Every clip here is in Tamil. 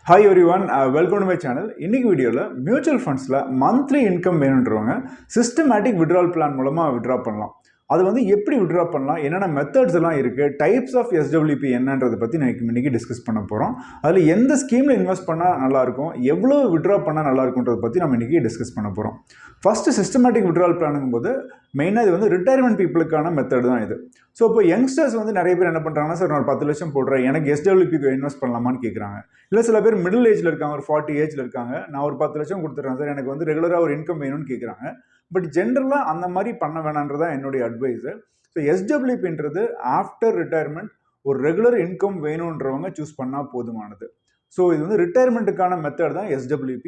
Hi everyone, welcome to my channel. In this video, mutual funds monthly income systematic withdrawal plan withdraw பண்ணலாம். அது வந்து எப்படி withdraw பண்ணலாம், என்னென்ன மெத்தட்ஸ் எல்லாம் இருக்கு, டைப்ஸ் ஆஃப் SWP என்னன்றதை பத்தி இன்னைக்கு டிஸ்கஸ் பண்ண போறோம். அதுல எந்த ஸ்கீம்ல இன்வெஸ்ட் பண்ணா நல்லா இருக்கும், எவ்வளவு withdraw பண்ணா நல்லா இருக்கும்ன்றதை பத்தி நம்ம இன்னைக்கு டிஸ்கஸ் பண்ண போறோம். ஃபர்ஸ்ட் சிஸ்டமேட்டிக் withdrawal பிளானுங்கும்போது மெயினா இது வந்து ரிட்டையர்மெண்ட் பீப்புளுக்கான மெத்தட் தான் இது. ஸோ இப்போ யங்ஸ்டர்ஸ் வந்து நிறைய பேர் என்ன பண்ணுறாங்கன்னா, சார் நான் 10 லட்சம் போடுறேன், எனக்கு SWPக்கு இன்வெஸ்ட் பண்ணலாமான்னு கேட்குறாங்க. இல்லை சில பேர் மிடில் ஏஜில் இருக்காங்க, ஒரு 40 ஏஜில் இருக்காங்க, நான் ஒரு 10 லட்சம் கொடுத்துட்றேன் சார், எனக்கு வந்து ரெகுலராக ஒரு இன்கம் வேணும்னு கேட்குறாங்க. பட் ஜென்ரலாக அந்த மாதிரி பண்ண வேணான்றதான் என்னுடைய அட்வைஸு. ஸோ SWPன்றது ஆஃப்டர் ரிட்டையர்மெண்ட் ஒரு ரெகுலர் இன்கம் வேணுன்றவங்க சூஸ் பண்ணால் போதுமானது. ஸோ இது வந்து ரிட்டையர்மெண்ட்டுக்கான மெத்தட் தான் SWP.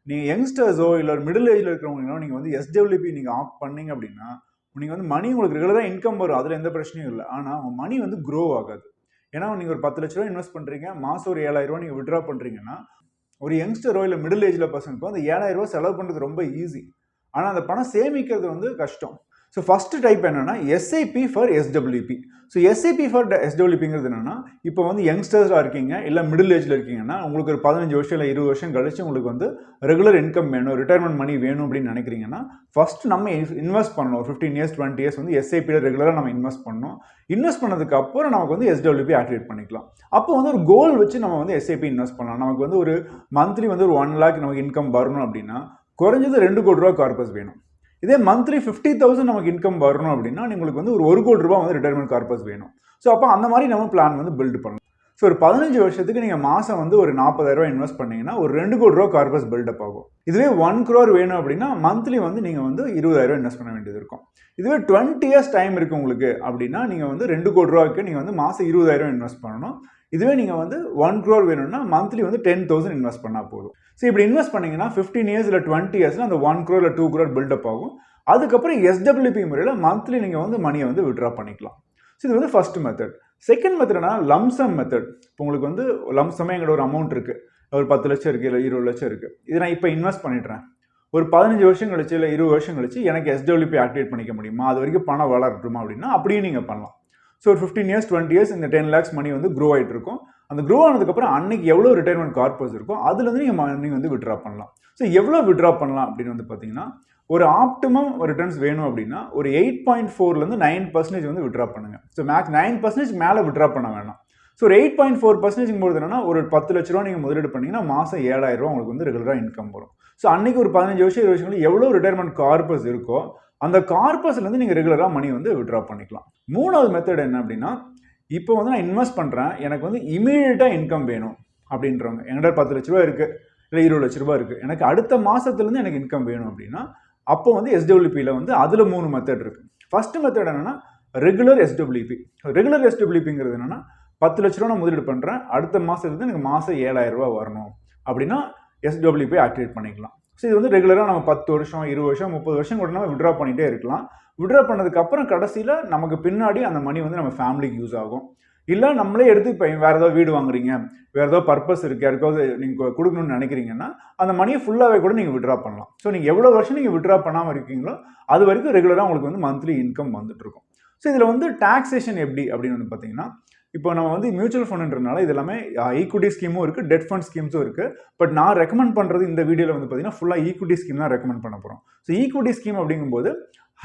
நீங்கள் யங்ஸ்டர்ஸோ இல்லை மிடில் ஏஜில் இருக்கிறவங்களோ நீங்கள் வந்து SWP நீங்கள் ஆஃப் பண்ணீங்க அப்படின்னா நீங்கள் வந்து மணி உங்களுக்கு ரெகுலராக இன்கம் வரும், அதில் எந்த பிரச்சனையும் இல்லை. ஆனால் உங்கள் மணி வந்து க்ரோ ஆகாது. ஏன்னா நீங்கள் ஒரு 10 லட்ச ரூபா இன்வெஸ்ட் பண்ணுறீங்க, மாதம் ஒரு 7,000 ரூபா நீங்கள் விட்ரா பண்ணுறீங்கன்னா ஒரு யங்ஸ்டரோ இல்லை மிடில் ஏஜில் பர்சனுக்கோ அந்த 7,000 ரூபா செலவு பண்ணுறது ரொம்ப ஈஸி. ஆனால் அந்த பணம் சேமிக்கிறது வந்து கஷ்டம். ஸோ ஃபஸ்ட்டு டைப் என்னென்னா SIP for SWP. So SIP for SWPங்கிறது என்னென்னா, இப்போ வந்து யங்ஸ்டர்ஸாக இருக்கீங்க இல்லை மிடில் ஏஜில் இருக்கீங்கன்னா உங்களுக்கு ஒரு 15 வருஷம் இல்லை 20 வருஷம் கழிச்சு உங்களுக்கு வந்து ரெகுலர் இன்கம் வேணும், ரிட்டையர்மெண்ட் மணி வேணும் அப்படின்னு நினைக்கிறீங்கன்னா ஃபர்ஸ்ட் நம்ம இன்வெஸ்ட் பண்ணணும். 15 இயர்ஸ் 20 இயர்ஸ் வந்து SIPயில் ரெகுலராக நம்ம இன்வெஸ்ட் பண்ணணும். இன்வெஸ்ட் பண்ணதுக்கு அப்புறம் நமக்கு வந்து SWP ஆக்டிவேட் பண்ணிக்கலாம். அப்போ வந்து ஒரு கோல் வச்சு நம்ம வந்து SIP இன்வெஸ்ட் பண்ணலாம். நமக்கு வந்து ஒரு மந்த்லி வந்து ஒரு 1 lakh நமக்கு இன்கம் வரணும் அப்படின்னா குறைஞ்சது 2 கோடி ரூபா கார்பஸ் வேணும். இதே மந்த்லி 50,000 நமக்கு இன்கம் வரணும் அப்படின்னா உங்களுக்கு வந்து ஒரு 1 கோடி ரூபா வந்து ரிட்டையர்மெண்ட் கார்பஸ் வேணும். ஸோ அப்போ அந்த மாதிரி நம்ம பிளான் வந்து பில்ட் பண்ணலாம். ஸோ ஒரு 15 வருஷத்துக்கு நீங்கள் மாதம் வந்து ஒரு 40,000 ரூபா இன்வெஸ்ட் பண்ணீங்கன்னா ஒரு 2 கோடி ரூபா கார்பஸ் பில்டப் ஆகும். இதுவே 1 crore வேணும் அப்படின்னா மந்த்லி வந்து நீங்கள் வந்து 20,000 இன்வெஸ்ட் பண்ண வேண்டியது இருக்கும். இதுவே 20 இயர்ஸ் டைம் இருக்குது உங்களுக்கு அப்படின்னா நீங்கள் வந்து 2 கோடி ரூபாய்க்கு நீங்கள் வந்து மாதம் 20,000 இன்வெஸ்ட் பண்ணணும். இதுவே நீங்கள் வந்து 1 crore வேணும்னா மந்த்லி வந்து 10,000 இன்வெஸ்ட் பண்ணால் போதும். ஸோ இப்படி இன்வெஸ்ட் பண்ணிங்கன்னா 15 இயர்ஸ் இல்லை 20 இயர்ஸில் அந்த 1 crore இல்லை 2 crore பில்டப் ஆகும். அதுக்கப்புறம் SWP முறையில் மந்த்லி நீங்கள் வந்து மணியை வந்து விட்ரா பண்ணிக்கலாம். ஸோ இது வந்து ஃபர்ஸ்ட் மெத்தட். செகண்ட் மெத்தட்னா லம்சம் மெத்தட். இப்போ உங்களுக்கு வந்து லம்சமே எங்களோட ஒரு அமௌண்ட் இருக்குது, ஒரு 10 லட்சம் இருக்குது இல்லை 20 லட்சம் இருக்குது, இதை நான் இப்போ இன்வெஸ்ட் பண்ணிடுறேன். ஒரு 15 வருஷம் கழிச்சு இல்லை 20 வருஷம் கழிச்சு எனக்கு SWP ஆக்டிவேட் பண்ணிக்க முடியுமா, அது வரைக்கும் பணம் வளரட்டுமா அப்படின்னா அப்படியே நீங்கள் பண்ணலாம். ஸோ ஒரு 15 இயர்ஸ் 20 இயர்ஸ் இந்த 10 lakhs மணி வந்து க்ரோ ஆகிட்டு இருக்கும். அந்த க்ரோ ஆனதுக்கப்புறம் அன்னைக்கு எவ்வளோ ரிட்டையர்மெண்ட் கார்பஸ் இருக்கும் அதுலேருந்து நீங்கள் மணி வந்து விட்ரா பண்ணலாம். ஸோ எவ்வளோ விட்ரா பண்ணலாம் அப்படின்னு வந்து பார்த்தீங்கன்னா, ஒரு ஆப்டிமம் ரிட்டர்ன்ஸ் வேணும் அப்படின்னா ஒரு 8.4லேருந்து 9% வந்து விட்ரா பண்ணுங்கள். ஸோ மேக்ஸ் 9% மேலே விட்ரா பண்ண வேணாம். ஸோ ஒரு 8.4% போது என்னன்னா ஒரு 10 லட்ச ரூபா நீங்கள் முதலீடு பண்ணிங்கன்னா மாதம் 7,000 ரூபா உங்களுக்கு வந்து ரெகுலராக இன்கம் வரும். ஸோ அன்றைக்கி ஒரு 15 வருஷம் 20 வருஷம் எவ்வளோ ரிட்டையர்மெண்ட் கார்பஸ் இருக்கோ அந்த கார்பஸ்லேருந்து நீங்கள் ரெகுலராக மணி வந்து விட்ரா பண்ணிக்கலாம். மூணாவது மெத்தட் என்ன அப்படின்னா, இப்போ வந்து நான் இன்வெஸ்ட் பண்ணுறேன், எனக்கு வந்து இமீடியட்டாக இன்கம் வேணும் அப்படின்றவங்க, என்கிட்ட 10 லட்ச ரூபா இருக்குது இல்லை 20 லட்ச ரூபா இருக்குது, எனக்கு அடுத்த மாதத்துலேருந்து எனக்கு இன்கம் வேணும் அப்படின்னா அப்போ வந்து SWPயில் வந்து அதில் 3 மெத்தட் இருக்குது. ஃபர்ஸ்ட் மெத்தட் என்னென்னா ரெகுலர் SWP. ரெகுலர் SWPங்கிறது என்னென்னா 10 லட்ச ரூபா நான் முதலீடு பண்ணுறேன், அடுத்த மாதத்துலேருந்து எனக்கு மாதம் 7,000 ரூபா வரணும் அப்படின்னா SWP ஆக்டிவேட் பண்ணிக்கலாம். ஸோ இது வந்து ரெகுலராக நம்ம 10 வருஷம் 20 வருஷம் 30 வருஷம் கூட நம்ம விட்ரா பண்ணிகிட்டே இருக்கலாம். விட்ரா பண்ணதுக்கப்புறம் கடைசியில் நமக்கு பின்னாடி அந்த மணி வந்து நம்ம ஃபேமிலிக்கு யூஸ் ஆகும். இல்லை நம்மளே எடுத்து இப்போ வேறு ஏதாவது வீடு வாங்குறீங்க, வேறு ஏதாவது பர்பஸ் இருக்குது, யாருக்காவது நீங்கள் கொடுக்கணும்னு நினைக்கிறீங்கன்னா அந்த மணியை ஃபுல்லாகவே கூட நீங்கள் விட்ரா பண்ணலாம். ஸோ நீங்கள் எவ்வளோ வருஷம் நீங்கள் விட்ரா பண்ணாமல் இருக்கீங்களோ அது வரைக்கும் ரெகுலராக உங்களுக்கு வந்து மந்த்லி இன்கம் வந்துட்டுருக்கும். ஸோ இதில் வந்து டாக்ஸேஷன் எப்படி அப்படின்னு வந்து பார்த்தீங்கன்னா, இப்போ நம்ம வந்து மியூச்சுவல் ஃபண்டுன்றனால இது எல்லாமே ஈக்விட்டி ஸ்கீமும் இருக்குது, டெட் ஃபண்ட் ஸ்கீம்ஸும் இருக்குது. பட் நான் ரெக்கமெண்ட் பண்ணுறது இந்த வீடியோவில் வந்து பார்த்தீங்கன்னா ஃபுல்லாக ஈக்விட்டி ஸ்கீம் தான் ரெக்கமெண்ட் பண்ண போகிறோம். ஸோ ஈக்விட்டி ஸ்கீம் அப்படிங்கும்போது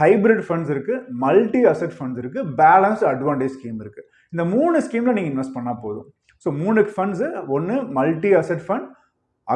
ஹைப்ரிட் ஃபண்ட்ஸ் இருக்குது, மல்டி அசெட் ஃபண்ட்ஸ் இருக்குது, பேலன்ஸ்டு அட்வான்டேஜ் ஸ்கீம் இருக்குது. இந்த 3 ஸ்கீமில் நீங்கள் இன்வெஸ்ட் பண்ணால் போதும். ஸோ 3 ஃபண்ட்ஸு, ஒன்று multi asset fund,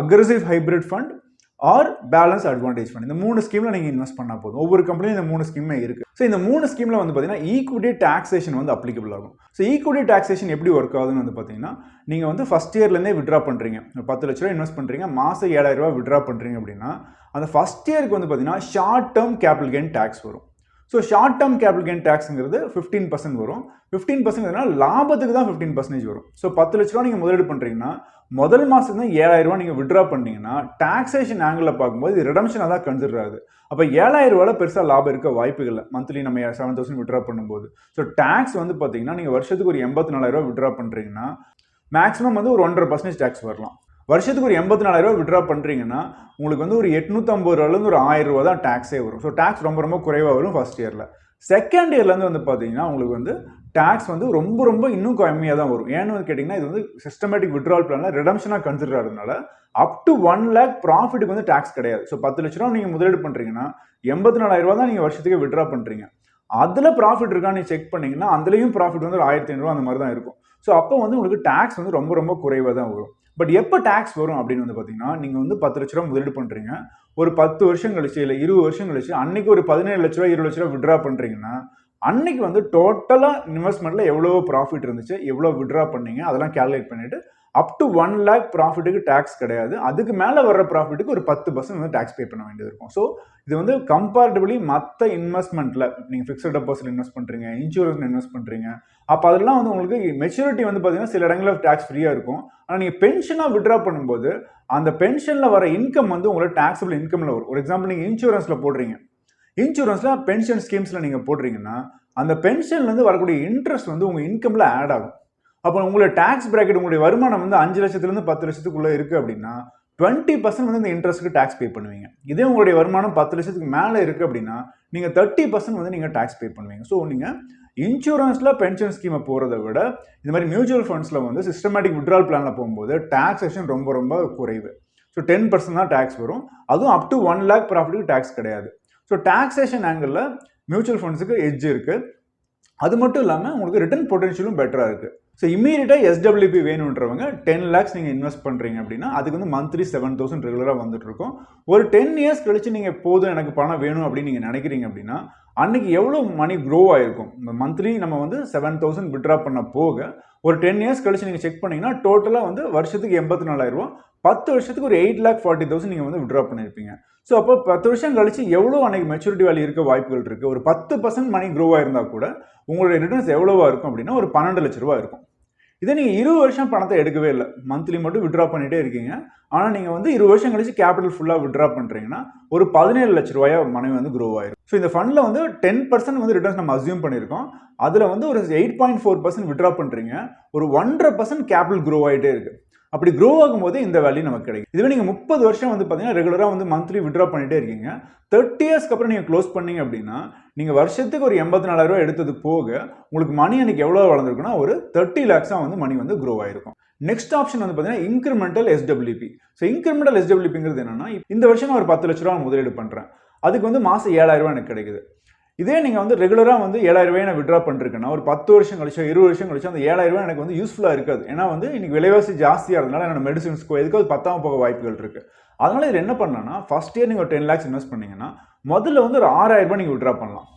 aggressive hybrid fund R balance advantage fund. இந்த 3 ஸ்கீமில் நீங்கள் இன்வெஸ்ட் பண்ணால் போதும். ஒவ்வொரு கம்பெனியும் இந்த 3 ஸ்கீமே இருக்குது. ஸோ இந்த 3 ஸ்கீமில் வந்து பார்த்தீங்கன்னா ஈக்விட்டி டாக்ஸேஷன் வந்து அப்ளிகபிள் ஆகும். ஸோ ஈக்விட்டி டாக்ஸேஷன் எப்படி ஒர்க் ஆகுதுன்னு வந்து பார்த்தீங்கன்னா, நீங்கள் வந்து ஃபஸ்ட் இயர்லேருந்தே விட்ரா பண்ணுறீங்க, 10 லட்ச ரூபா இன்வெஸ்ட் பண்ணுறீங்க, மாதம் 7,000 ரூபா விட்ரா பண்ணுறீங்க அப்படின்னா அந்த ஃபஸ்ட் இயருக்கு வந்து பார்த்தீங்கன்னா short term capital gain tax வரும். So short term capital gain டேக்ஸுங்கிறது 15% வரும். 15% லாபத்துக்கு தான் 15% வரும். ஸோ 10 லட்ச ரூபா நீங்கள் முதலீடு பண்ணுறீங்கன்னா முதல் மாதம் தான் 7,000 ரூபா நீங்கள் விட்ரா பண்ணிங்கன்னா டாக்ஸேஷன் ஆங்கிளில் பார்க்கும்போது இது ரிடம்ஷனாக தான் கன்சிடர் ஆகுது. அப்போ 7,000 ரூபாயில் பெருசாக லாபம் இருக்க வாய்ப்புகள் இல்லை மந்த்லி நம்ம 7,000 விட்ரா பண்ணும்போது. ஸோ டேக்ஸ் வந்து பார்த்தீங்கன்னா நீங்கள் வருஷத்துக்கு ஒரு 84,000 ரூபா விட்ரா பண்ணுறீங்கன்னா மேக்ஸிமம் வந்து ஒரு 1.5% டேக்ஸ் வரலாம். வருஷத்துக்கு ஒரு 84,000 ரூபா விட்ரா பண்ணுறீங்கன்னா உங்களுக்கு வந்து ஒரு 850 ரூபாலேருந்து ஒரு 1,000 ரூபா தான் டேக்ஸே வரும். ஸோ டேக்ஸ் ரொம்ப ரொம்ப குறைவாக வரும் ஃபர்ஸ்ட் இயரில். செகண்ட் இயர்லேருந்து வந்து பார்த்தீங்கன்னா உங்களுக்கு வந்து டேக்ஸ் வந்து ரொம்ப இன்னும் கம்மியாக தான் வரும். ஏன்னு வந்து கேட்டிங்கன்னா இது வந்து சிஸ்டமேட்டிக் விட்ரால் பிளானில் ரிடம்ஷனாக கன்சிடர் ஆகிறதுனால அப் டு 1 lakh ப்ராஃபிட்டுக்கு வந்து டேக்ஸ் கிடையாது. ஸோ 10 லட்ச ரூபா நீங்கள் முதலீடு பண்ணுறீங்கன்னா 84,000 ரூபா தான் நீங்கள் வருஷத்துக்கு விட்ரா பண்ணுறீங்க. அதில் ப்ராஃபிட் இருக்கான்னு செக் பண்ணிங்கன்னா அதுலேயும் ப்ராஃபிட் வந்து 1,500 அந்த மாதிரி தான் இருக்கும். ஸோ அப்போ வந்து உங்களுக்கு டேக்ஸ் வந்து ரொம்ப குறைவாக தான் வரும். பட் எப்போ டேக்ஸ் வரும் அப்படின்னு வந்து பார்த்தீங்கன்னா நீங்கள் வந்து 10 லட்ச ரூபா முதலீடு பண்ணுறீங்க, ஒரு 10 வருஷம் கழிச்சு இல்லை 20 வருஷம் கழிச்சு அன்னைக்கு ஒரு 17 லட்ச ரூபா 20 லட்ச ரூபா விட்ரா பண்ணுறீங்கன்னா அன்னைக்கு வந்து டோட்டலாக இன்வெஸ்ட்மெண்ட்ல எவ்வளோ ப்ராஃபிட் இருந்துச்சு, எவ்வளோ விட்ரா பண்ணீங்க அதெல்லாம் கேல்குலேட் பண்ணிட்டு அப் டு 1 lakh ப்ராஃபிட்டுக்கு டேக்ஸ் கிடையாது. அதுக்கு மேலே வர்ற ப்ராஃபிட்டுக்கு ஒரு 10% வந்து டேக்ஸ் பே பண்ண வேண்டியது இருக்கும். ஸோ இது வந்து கம்பேரிட்டிவ்லி மற்ற இன்வெஸ்ட்மெண்ட்டில் நீங்கள் ஃபிக்ஸட் டெபாசிட் இன்வெஸ்ட் பண்ணுறீங்க, இன்சூரன்ஸ் இன்வெஸ்ட் பண்ணுறீங்க, அப்போ அதெல்லாம் வந்து உங்களுக்கு மெச்சூரிட்டி வந்து பார்த்தீங்கன்னா சில இடங்களில் டேக்ஸ் ஃப்ரீயாக இருக்கும். ஆனால் நீங்கள் பென்ஷனாக விட்ரா பண்ணும்போது அந்த பென்ஷனில் வர இன்கம் வந்து உங்களுக்கு டேக்ஸபிள் இன்கமில் வரும். ஒரு எக்ஸாம்பிள் நீங்கள் இன்சூரன்ஸில் போடுறீங்க, இன்சூரன்ஸில் பென்ஷன் ஸ்கீம்ஸில் நீங்கள் போடுறீங்கன்னா அந்த பென்ஷன்லேருந்து வரக்கூடிய இன்ட்ரெஸ்ட் வந்து உங்கள் இன்கமில் ஆட் ஆகும். அப்போ உங்களுடைய டேக்ஸ் பிராக்கெட் உங்களுடைய வருமானம் வந்து 5 லட்சத்துலேருந்து 10 லட்சத்துக்குள்ளே இருக்குது அப்படின்னா 20% வந்து இந்த இன்ட்ரெஸ்ட்டுக்கு டேக்ஸ் பே பண்ணுவீங்க. இதே உங்களுடைய வருமானம் 10 லட்சத்துக்கு மேலே இருக்குது அப்படின்னா நீங்கள் 30% வந்து நீங்கள் டேக்ஸ் பே பண்ணுவீங்க. ஸோ நீங்கள் இன்சூரன்ஸில் பென்ஷன் ஸ்கீமை போகிறத விட இந்த மாதிரி மியூச்சுவல் ஃபண்ட்ஸில் வந்து சிஸ்டமேட்டிக் விட்ரால் பிளானில் போகும்போது டாக்ஸேஷன் ரொம்ப குறைவு. ஸோ 10% தான் டேக்ஸ் வரும். அதுவும் அப் டு 1 lakh ப்ராஃபிட்டுக்கு டேக்ஸ் கிடையாது. ஸோ டாக்ஸேஷன் ஆங்கிளில் மியூச்சுவல் ஃபண்ட்ஸுக்கு எட்ஜ் இருக்குது. அது மட்டும் இல்லாமல் உங்களுக்கு ரிட்டர்ன் பொட்டன்ஷியலும் பெட்டராக இருக்குது. ஸோ இமீடியட்டாக எஸ்டபிள்யூபி வேணுன்றவங்க 10 lakhs நீங்கள் இன்வெஸ்ட் பண்ணுறீங்க அப்படின்னா அதுக்கு வந்து மந்த்லி 7,000 ரெகுலராக வந்துட்டு இருக்கும். ஒரு 10 years கழிச்சு நீங்கள் போதும் எனக்கு பணம் வேணும் அப்படின்னு நீங்கள் நினைக்கிறீங்க அப்படின்னா அன்னைக்கு எவ்வளோ மணி க்ரோ ஆகிருக்கும். மந்த்லி நம்ம வந்து 7,000 விட்ரா பண்ண போக ஒரு 10 years கழிச்சு நீங்கள் செக் பண்ணிங்கன்னா டோட்டலாக வந்து வருஷத்துக்கு 84,000 ரூபா, 10 வருஷத்துக்கு ஒரு 8,40,000 நீங்கள் வந்து விட்ரா பண்ணியிருப்பீங்க. ஸோ அப்போ 10 வருஷம் கழிச்சு எவ்வளோ அன்னைக்கு மெச்சூரிட்டி வேல்யூ இருக்க வாய்ப்புகள் இருக்குது. ஒரு 10% மணி க்ரோ ஆயிருந்தால் கூட உங்களுடைய ரிட்டர்ன்ஸ் எவ்வளோவா இருக்கும் அப்படின்னா ஒரு 12 லட்ச ரூபா இருக்கும். இதே நீங்கள் 20 வருஷம் பணத்தை எடுக்கவே இல்லை, மந்த்லி மட்டும் விட்ரா பண்ணிகிட்டே இருக்கீங்க, ஆனால் நீங்கள் வந்து 20 வருஷம் கழிச்சு கேபிட்டல் ஃபுல்லாக விட்ரா பண்ணுறீங்கன்னா ஒரு 17 லட்ச ரூபாயா மணி வந்து க்ரோ ஆயிரும். ஸோ இந்த ஃபண்டில் வந்து 10% வந்து ரிட்டர்ன்ஸ் நம்ம அசியூம் பண்ணியிருக்கோம். அதில் வந்து ஒரு 8.4% விட்ரா பண்ணுறீங்க, ஒரு 1.5% கேபிட்டல் க்ரோ ஆகிட்டே இருக்குது. அப்படி க்ரோ ஆகும்போது இந்த வேல்யூ நமக்கு கிடைக்கும். இதுவே நீங்கள் 30 வருஷம் வந்து பார்த்தீங்கன்னா ரெகுலராக வந்து மந்த்லி விட்ரா பண்ணிகிட்டே இருக்கீங்க, 30 yearsக்கு அப்புறம் நீங்கள் க்ளோஸ் பண்ணீங்க அப்படின்னா நீங்கள் வருஷத்துக்கு ஒரு 84,000 ரூபா எடுத்தது போக உங்களுக்கு மணி அன்னைக்கு எவ்வளோ வளர்ந்துருக்குன்னா ஒரு 30 lakhs வந்து மணி வந்து க்ரோ ஆயிருக்கும். நெக்ஸ்ட் ஆப்ஷன் வந்து பார்த்தீங்கன்னா இன்க்ரிமெண்டல் எஸ்டபிள்யூபி. ஸோ இன்க்ரிமெண்டல் எஸ்டபிள்யூபிங்கிறது என்னன்னா, இந்த வருஷம் நான் ஒரு 10 லட்ச ரூபா முதலீடு பண்ணுறேன், அதுக்கு வந்து மாதம் 7,000 ரூபா எனக்கு கிடைக்குது. இதே நீங்கள் வந்து ரெகுலராக வந்து 7,000 ரூபாய் நான் விட்ரா பண்ணிருக்கேன்னா ஒரு 10 வருஷம் கழிச்சோ 20 வருஷம் கழிச்சோ அந்த 7,000 ரூபாய் எனக்கு வந்து யூஸ்ஃபுல்லாக இருக்காது. ஏன்னா வந்து இன்னைக்கு விலைவாசி ஜாஸ்தியாக இருந்தனால என்னோட மெடிசின்ஸ்க்கோ எதுக்காவது பத்தாம போக வாய்ப்புகள் இருக்குது. அதனால இது என்ன பண்ணலாம்னா, ஃபர்ஸ்ட் இயர் நீங்கள் ஒரு 10 lakhs இன்வெஸ்ட் பண்ணீங்கன்னா முதல்ல வந்து ஒரு 6,000 ரூபாய் நீங்கள் விட்ரா பண்ணலாம்.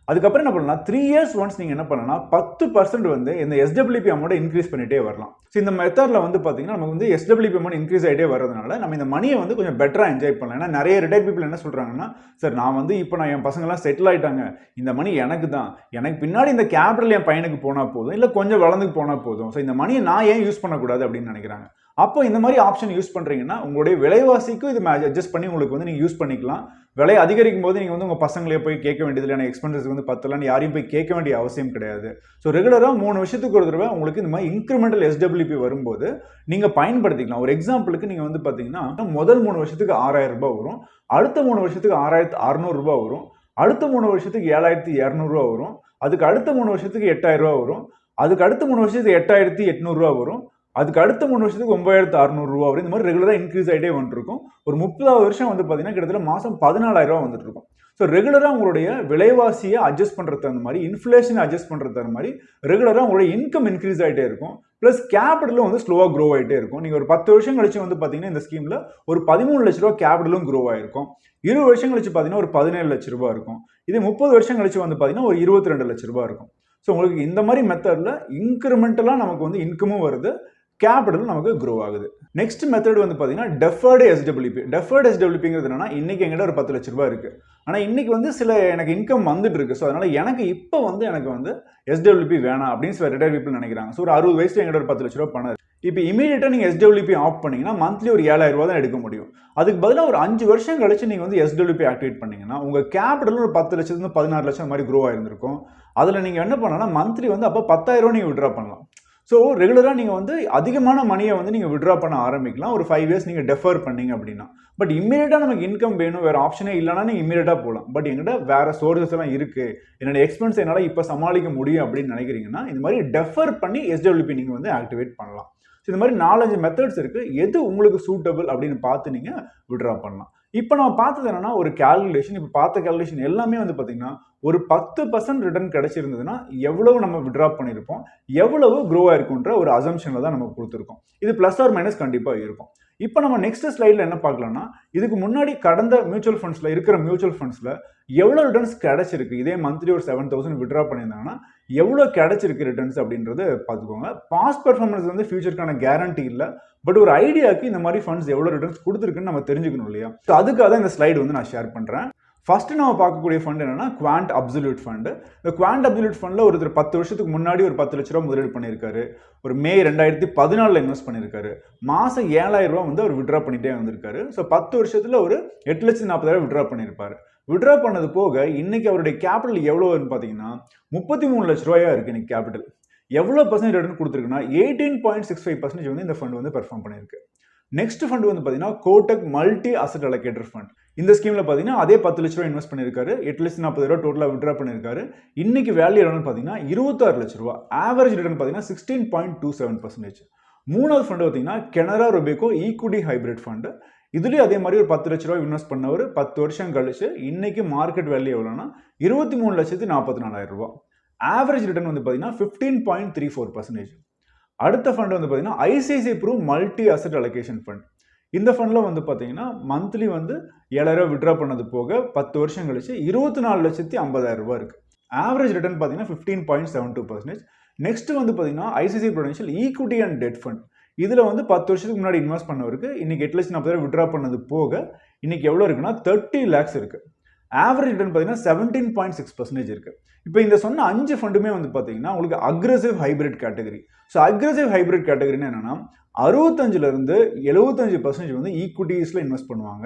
அதுக்கப்புறம் என்ன பண்ணலாம், 3 years ஒன்ஸ் நீங்கள் என்ன பண்ணலாம் 10% வந்து இந்த எஸ்டபிள்யூபி அமௌண்ட் இன்க்ரீஸ் பண்ணிட்டே வரலாம். ஸோ இந்த மெத்தடில் வந்து பார்த்தீங்கன்னா நமக்கு வந்து எஸ்டபிள்யூபி அமௌண்ட் இன்க்ரீஸ் ஆகிட்டே வரதுனால நம்ம இந்த மணியை வந்து கொஞ்சம் பெட்டராக என்ஜாய் பண்ணலாம். ஏன்னா நிறைய ரிட்டையர் பீப்புள் என்ன சொல்கிறாங்கன்னா, சார் நான் வந்து இப்போ நான் என் பசங்கள்லாம் செட்டில் ஆகிட்டாங்க, இந்த மணி எனக்கு தான், எனக்கு பின்னாடி இந்த கேபிட்டல் என் பையனுக்கு போனால் போதும், இல்லை கொஞ்சம் வளர்ந்துக்கு போனால் போதும், ஸோ இந்த மணியை நான் ஏன் யூஸ் பண்ணக்கூடாது அப்படின்னு நினைக்கிறாங்க. அப்போ இந்த மாதிரி ஆப்ஷன் யூஸ் பண்ணுறீங்கன்னா உங்களுடைய விலைவாசிக்கும் இது அட்ஜஸ்ட் பண்ணி உங்களுக்கு வந்து நீங்கள் யூஸ் பண்ணிக்கலாம். விலை அதிகரிக்கும் போது நீங்கள் வந்து உங்கள் பசங்களே போய் கேட்க வேண்டியதில்லை, எனக்கு எக்ஸ்பென்சஸ் வந்து பத்தலான்னு யாரையும் போய் கேட்க வேண்டிய அவசியம் கிடையாது. ஸோ ரெகுலராக 3 வருஷத்துக்கு ஒரு தடவை உங்களுக்கு இந்த மாதிரி இன்க்ரிமெண்டல் எஸ்டபிள்யூபி வரும்போது நீங்கள் பயன்படுத்திக்கலாம். ஒரு எக்ஸாம்பிளுக்கு நீங்கள் வந்து பார்த்தீங்கன்னா முதல் 3 வருஷத்துக்கு 6,000 ரூபாய் வரும், அடுத்த 3 வருஷத்துக்கு 6,600 ரூபாய் வரும், அடுத்த 3 வருஷத்துக்கு 7,200 ரூபா வரும், அதுக்கு அடுத்த 3 வருஷத்துக்கு 8,000 ரூபா வரும், அதுக்கு அடுத்த 3 வருஷத்துக்கு 8,800 ரூபா வரும், அதுக்கு அடுத்த 3 வருஷத்துக்கு 9,600 ரூபா வரும். இந்த மாதிரி ரெகுலராக இன்க்ரீஸ் ஆகிட்டே வந்துட்டு இருக்கும். ஒரு 30 வருஷம் வந்து பார்த்தீங்கன்னா கிட்டத்தட்ட மாதம் 14,000 ரூபா வந்துட்டு இருக்கும். ஸோ ரெகுலராக உங்களுடைய விலைவாசியை அட்ஜஸ்ட் பண்ணுறது தகுந்த மாதிரி, இன்ஃப்ளேஷனை அட்ஜஸ்ட் பண்ணுறது தகுந்த மாதிரி ரெகுலராக உங்களுடைய இன்கம் இன்க்ரீஸ் ஆகிட்டே இருக்கும். ப்ளஸ் கேபிட்டலும் வந்து ஸ்லோவாக க்ரோ ஆகிட்டே இருக்கும். நீங்கள் ஒரு 10 வருஷம் கழிச்சு வந்து பார்த்தீங்கன்னா இந்த ஸ்கீமில் ஒரு 13 லட்ச ரூபா கேபிட்டலும் க்ரோ ஆகிருக்கும். 20 வருஷம் கழிச்சு பார்த்தீங்கன்னா ஒரு 17 லட்ச ரூபா இருக்கும். இதே 30 வருஷம் கழிச்சு வந்து பார்த்தீங்கன்னா ஒரு 22 லட்ச ரூபா இருக்கும். ஸோ உங்களுக்கு இந்த மாதிரி மெத்தடில் இன்க்ரிமெண்டலாக நமக்கு வந்து இன்கமும் வருது, கேபிட்டல் நமக்கு க்ரோ ஆகுது. நெக்ஸ்ட் மெத்தட் வந்து பார்த்தீங்கன்னா டெஃபர்டு எஸ்டபிள்யூபி. டெஃபர்டு எஸ்டபிள்யூபிங்கிறது என்னன்னா, இன்னைக்கு எங்கிட்ட ஒரு 10 லட்ச ரூபாய் இருக்கு, ஆனால் இன்னைக்கு வந்து சில எனக்கு இன்கம் வந்துட்டு இருக்கு, ஸோ அதனால எனக்கு இப்போ வந்து எனக்கு வந்து எஸ்டபிள்யூபி வேணாம் அப்படின்னு சில ரிட்டையர் பீப்புள் நினைக்கிறாங்க. ஸோ ஒரு 60 வயசுல எங்கிட்ட ஒரு 10 லட்ச ரூபாய் பணம் இருக்கு, இப்போ இமீடியட்டாக நீங்கள் எஸ்டபிள்யூபி ஆஃப் பண்ணீங்கன்னா மந்த்லி ஒரு 7,000 ரூபா தான் எடுக்க முடியும். அதுக்கு பதிலாக ஒரு 5 வருஷம் கழிச்சு நீங்கள் வந்து எஸ்டபிள்யூபி ஆக்டிவேட் பண்ணீங்கன்னா உங்கள் கேபிட்டல் ஒரு 10 லட்சத்துலேருந்து 16 லட்சம் மாதிரி க்ரோ ஆயிருந்திருக்கும். அதில் நீங்கள் என்ன பண்ணலாம், மந்த்லி வந்து அப்போ 10,000 ரூபா நீங்கள் விட்ரா பண்ணலாம். ஸோ ரெகுலராக நீங்கள் வந்து அதிகமான மணியை வந்து நீங்கள் விட்ரா பண்ண ஆரம்பிக்கலாம் ஒரு 5 இயர்ஸ் நீங்கள் டெஃபர் பண்ணீங்க அப்படின்னா. பட் இம்மீடியட்டாக நமக்கு இன்கம் வேணும், வேறு ஆப்ஷனே இல்லைனா நீங்கள் இம்மீடியட்டாக போகலாம். பட் எங்கிட்ட வேறு சோர்சஸ் எல்லாம் இருக்குது, என்னோட எக்ஸ்பென்ஸ் என்னால் இப்போ சமாளிக்க முடியும் அப்படின்னு நினைக்கிறீங்கன்னா இந்த மாதிரி டெஃபர் பண்ணி SWP நீங்கள் வந்து ஆக்டிவேட் பண்ணலாம். ஸோ இந்த மாதிரி 4-5 மெத்தட்ஸ் இருக்குது. எது உங்களுக்கு சூட்டபிள் அப்படின்னு பார்த்து நீங்கள் விட்ரா பண்ணலாம். இப்போ நம்ம பார்த்தது என்னன்னா ஒரு கால்குலேஷன். இப்போ பார்த்த கால்குலேஷன் எல்லாமே வந்து பார்த்தீங்கன்னா ஒரு 10% ரிட்டர்ன் கிடைச்சிருந்ததுன்னா எவ்வளவு நம்ம விட்ரா பண்ணியிருப்போம், எவ்வளவு க்ரோ ஆயிருக்குன்ற ஒரு அசம்ஷனில் தான் நம்ம கொடுத்துருக்கோம். இது ப்ளஸ் ஆர் மைனஸ் கண்டிப்பாக இருக்கும். இப்போ நம்ம நெக்ஸ்ட் ஸ்லைடில் என்ன பார்க்கலாம்னா இதுக்கு முன்னாடி கடந்த மியூச்சுவல் ஃபண்ட்ஸில் இருக்கிற மியூச்சுவல் ஃபண்ட்ஸில் எவ்வளோ ரிட்டர்ன்ஸ் கிடைச்சிருக்கு, இதே மந்த்லி ஒரு 7,000 விட்ரா பண்ணியிருந்தாங்கன்னா எவ்வளோ கிடைச்சிருக்கு ரிட்டர்ன்ஸ் அப்படின்றது பார்த்துக்கோங்க. பாஸ்ட் பெர்ஃபார்மன்ஸ் வந்து ஃபியூச்சருக்கான கேரண்டி இல்லை, பட் ஒரு ஐடியாவுக்கு இந்த மாதிரி ஃபண்ட்ஸ் எவ்வளோ ரிட்டர்ன்ஸ் கொடுத்துருக்குன்னு நம்ம தெரிஞ்சுக்கணும் இல்லையா. ஸோ அதுக்காக தான் இந்த ஸ்லைடு வந்து நான் ஷேர் பண்ணுறேன். ஃபர்ஸ்ட் நம்ம பார்க்கக்கூடிய ஃபண்ட் என்னன்னா குவாண்ட் அப்சல்யூட் ஃபண்ட். இந்த குவாண்ட் அப்சல்யூட் ஃபண்டில் ஒருத்தர் 10 வருஷத்துக்கு முன்னாடி ஒரு 10 லட்ச ரூபா முதலீடு பண்ணியிருக்காரு. ஒரு மே 2014 இன்வெஸ்ட் பண்ணியிருக்காரு. மாதம் 7,000 ரூபா வந்து அவர் விட்ரா பண்ணிட்டே வந்திருக்காரு. ஸோ 10 வருஷத்தில் ஒரு 8,40,000 விட்ரா பண்ணியிருப்பாரு. விட்ரா பண்ணது போக இன்னைக்கு அவருடைய கேபிட்டல் எவ்வளோன்னு பார்த்தீங்கன்னா 33 லட்ச ரூபாயா இருக்கு இன்னைக்கு கேபிட்டல். எவ்வளோ பர்சன்டேஜ் ரிட்டர்ன் கொடுத்துருக்குன்னா 18.65% வந்து இந்த ஃபண்ட் வந்து பெர்ஃபார்ம் பண்ணியிருக்கு. நெக்ஸ்ட் ஃபண்ட் வந்து பார்த்தீங்கன்னா Kotak multi asset allocator fund. இந்த ஸ்கீமில் பார்த்தீங்கன்னா அதே 10 லட்ச ரூபா இன்வெஸ்ட் பண்ணியிருக்காரு. 8,40,000 டோட்டலாக விட்ரா பண்ணியிருக்காரு. இன்னைக்கு வேல்யூ எவ்வளோன்னு பார்த்தீங்கன்னா 26 லட்ச ரூபா. ஆவரேஜ் ரிட்டர்ன் பார்த்தீங்கன்னா 16.27%. மூணாவது ஃபண்ட் பார்த்தீங்கன்னா கனரா ரொபேகோ ஈக்விட்டி ஹைபிரிட் ஃபண்ட். இதுலேயும் அதே மாதிரி ஒரு 10 லட்ச ரூபா இன்வெஸ்ட் பண்ணவர் 10 வருஷம் கழிச்சு இன்னைக்கு மார்க்கெட் வேல்யூ எவ்வளோன்னா 23,44,000 ரூபா. ஆவரேஜ் ரிட்டர்ன் வந்து பார்த்தீங்கன்னா 15.34%. அடுத்த ஃபண்ட் வந்து பார்த்தீங்கன்னா ICICI pru multi asset allocation fund. இந்த ஃபண்டில் வந்து பார்த்தீங்கன்னா மந்த்லி வந்து 7,000 விட்ரா பண்ணது போக 10 வருஷம் கழிச்சு 24,50,000 ரூபா இருக்குது. ஆவரேஜ் ரிட்டர்ன் பார்த்தீங்கன்னா 15.72%. நெக்ஸ்ட் வந்து பார்த்தீங்கன்னா ICICI prudential equity and debt fund. இதில் வந்து 10 வருஷத்துக்கு முன்னாடி இன்வெஸ்ட் பண்ணவருக்கு இன்னைக்கு 8,40,000 விட்ரா பண்ணது போக இன்னைக்கு எவ்வளோ இருக்குன்னா 30 lakhs இருக்குது. ஆவரேஜ் ரிட்டர்ன் பார்த்தீங்கன்னா 17.6% இருக்குது. இப்போ இந்த சொன்ன 5 ஃபண்டுமே வந்து பார்த்தீங்கன்னா உங்களுக்கு aggressive hybrid category. So aggressive hybrid கேட்டகரின்னு என்னன்னா 65% 75% வந்து ஈக்விட்டிஸில் இன்வெஸ்ட் பண்ணுவாங்க.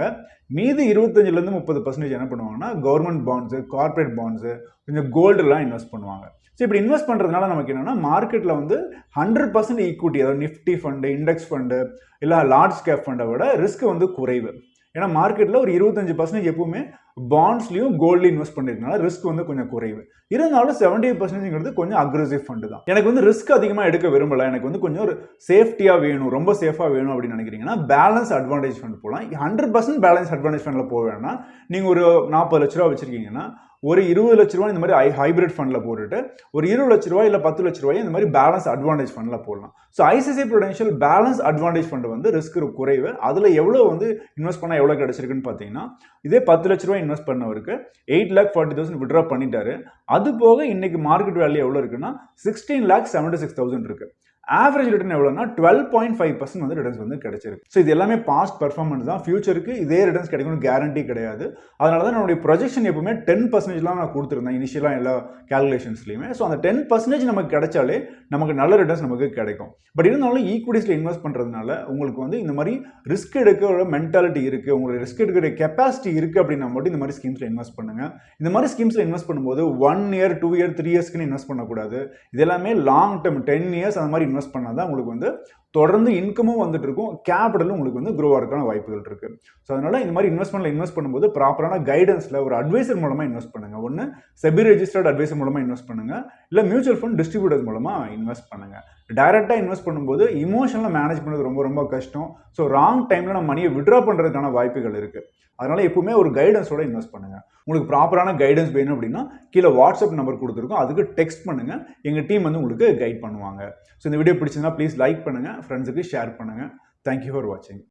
மீதி 25% 30% என்ன பண்ணுவாங்கன்னா கவர்மெண்ட் பாண்ட்ஸு, கார்பரேட் பாண்ட்ஸு, கொஞ்சம் கோல்டுலாம் இன்வெஸ்ட் பண்ணுவாங்க. ஸோ இப்படி இன்வெஸ்ட் பண்ணுறதுனால நமக்கு என்னென்னா மார்க்கெட்டில் வந்து 100% ஈக்விட்டி, அதாவது நிஃப்டி ஃபண்டு, இண்டெக்ஸ் ஃபண்டு இல்லை லார்ஜ் கேப் ஃபண்டை விட ரிஸ்க் வந்து குறைவு. ஏன்னா மார்க்கெட்டில் ஒரு 25% எப்பவுமே பாண்ட்ஸ்லையும் கோல்ட்லையும் இன்வெஸ்ட் பண்ணிருக்கனால ரிஸ்க் வந்து கொஞ்சம் குறைவு. இருந்தாலும் 70% கொஞ்சம் அக்ரெசிவ் ஃபண்டு தான். எனக்கு வந்து ரிஸ்க் அதிகமாக எடுக்க விரும்பல, எனக்கு வந்து கொஞ்சம் ஒரு சேஃப்டியாக வேணும், ரொம்ப சேஃபாக வேணும் அப்படின்னு நினைக்கிறீங்கன்னா பேலன்ஸ் அட்வான்டேஜ் ஃபண்ட் போகலாம். 100% பேலன்ஸ் அட்வான்டேஜ் ஃபண்டில் போக வேணா. நீங்கள் ஒரு 40 லட்ச ரூபா வச்சிருக்கீங்கன்னா ஒரு 20 லட்ச ரூபா இந்த மாதிரி ஹைபிரிட் ஃபண்டில் போட்டுட்டு ஒரு 20 லட்ச ரூபாய் இல்லை 10 லட்ச ரூபாய் இந்த மாதிரி பேலன்ஸ் அட்வான்டேஜ் ஃபண்டில் போடலாம். So ICICI Prudential balance advantage fund வந்து ரிஸ்க் குறைவு. அதில் எவ்வளோ வந்து இன்வெஸ்ட் பண்ணால் எவ்வளோ கிடைச்சிருக்குன்னு பார்த்தீங்கன்னா இதே 10 லட்ச ரூபாய் இன்வெஸ்ட் பண்ணவருக்கு 8,40,000 விட்ரா பண்ணிட்டாரு. அது போக இன்னைக்கு மார்க்கெட் வேல்யூ எவ்வளோ இருக்குன்னா 16,76,000 இருக்கு. ஆவரேஜ் ரிட்டர்ன் எவ்வளோனா 12.5% வந்து ரிட்டர்ன்ஸ் வந்து கிடைச்சிருக்கு. ஸோ இது எல்லாமே பாஸ்ட் பெர்ஃபார்மன்ஸ் தான். ஃபியூச்சருக்கு இதே ரிட்டர்ன்ஸ் கிடைக்கணும் கேரண்டி கிடையாது. அதனால தான் என்னுடைய ப்ரொஜெக்ஷன் எப்பவுமே 10% நான் கொடுத்துருந்தேன் இனிஷியலாக எல்லா கேல்குலேஷன்ஸ்லையுமே. ஸோ அந்த 10% நமக்கு கிடைச்சாலே நமக்கு நல்ல ரிட்டர்ன்ஸ் நமக்கு கிடைக்கும். பட் இருந்தாலும் ஈக்விட்டிஸில் இன்வெஸ்ட் பண்ணுறதுனால உங்களுக்கு வந்து இந்த மாதிரி ரிஸ்க் எடுக்கிற மென்டாலிட்டி இருக்குது, உங்களுக்கு ரிஸ்க் எடுக்கிற கெப்பாசிட்டி இருக்குது அப்படின்னா மட்டும் இந்த மாதிரி ஸ்கீம்ஸில் இன்வெஸ்ட் பண்ணுங்க. இந்த மாதிரி ஸ்கீம்ஸில் இன்வெஸ்ட் பண்ணும்போது 1 year 2 year 3 yearsக்குன்னு இன்வெஸ்ட் பண்ணக்கூடாது. இது எல்லாமே லாங் டேர்ம் 10 years அந்த மாதிரி இன்வெஸ்ட் பண்ணால் தான் உங்களுக்கு வந்து தொடர்ந்து இன்கமும் வந்துட்டு இருக்கும், கேபிட்டலும் உங்களுக்கு வந்து க்ரோ ஆகிறதுக்கான வாய்ப்புகள் இருக்கு. ஸோ அதனால இந்த மாதிரி இன்வெஸ்ட்மெண்ட்ல இன்வெஸ்ட் பண்ணும்போது ப்ராப்பரான கைடன்ஸ்ல ஒரு அட்வைசர் மூலமா இன்வெஸ்ட் பண்ணுங்க. ஒன்று செபி ரெஜிஸ்டர்ட் அட்வைசர் மூலமா இன்வெஸ்ட் பண்ணுங்க, இல்லை மியூச்சுவல் ஃபண்ட் டிஸ்ட்ரிபியூட்டர்ஸ் மூலமா இன்வெஸ்ட் பண்ணுங்க. டைரக்டா இன்வெஸ்ட் பண்ணும்போது இமோஷனலாக மேனேஜ் பண்ணுறது ரொம்ப ரொம்ப கஷ்டம். ஸோ ராங் டைம்ல நம்ம மணியை விட்ரா பண்றதுக்கான வாய்ப்புகள் இருக்கு. அதனால எப்பவுமே ஒரு கைடன்ஸோட இன்வெஸ்ட் பண்ணுங்க. உங்களுக்கு ப்ராப்பரான கைடன்ஸ் வேணும் அப்படின்னா கீழே வாட்ஸ்அப் நம்பர் கொடுத்துருக்கோம், அதுக்கு டெக்ஸ்ட் பண்ணுங்க, எங்க டீம் வந்து உங்களுக்கு கைட் பண்ணுவாங்க. ஸோ இந்த வீடியோ பிடிச்சிருந்தா ப்ளீஸ் லைக் பண்ணுங்க, ஃப்ரெண்ட்ஸுக்கு ஷேர் பண்ணுங்க. தேங்க்யூ ஃபார் வாட்சிங்.